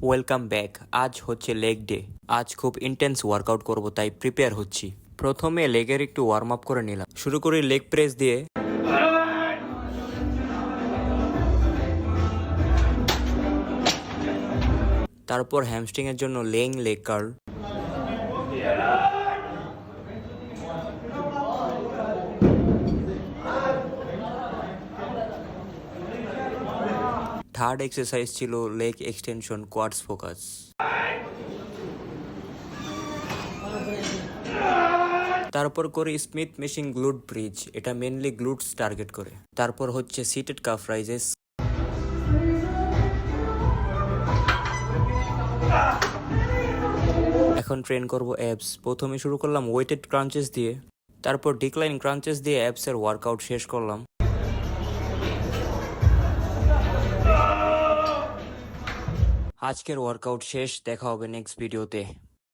Welcome back. আজ হচ্ছে leg day. আজ খুব ইন্টেন্স ওয়ার্কআউট করব, তাই প্রিপেয়ার হচ্ছি। প্রথমে লেগের একটু ওয়ার্ম আপ করে নিলাম। শুরু করি লেগ প্রেস দিয়ে। তারপর হ্যামস্ট্রিং এর জন্য lying leg curl. Third exercise ছিল লেগ এক্সটেনশন কোয়াডস ফোকাস। তারপর করি স্মিথ মেশিন গ্লুট ব্রিজ, এটা মেনলি গ্লুটস টার্গেট করে। তারপর হচ্ছে সিটেড কাফ রাইজেস। এখন ট্রেন করব অ্যাবস। প্রথমে শুরু করলাম ওয়েটেড ক্রাঞ্চেস দিয়ে, তারপর ডিক্লাইন ক্রাঞ্চেস দিয়ে অ্যাবসের ওয়ার্কআউট শেষ করলাম। আজকের ওয়ার্কআউট শেষ, দেখা হবে নেক্সট ভিডিওতে।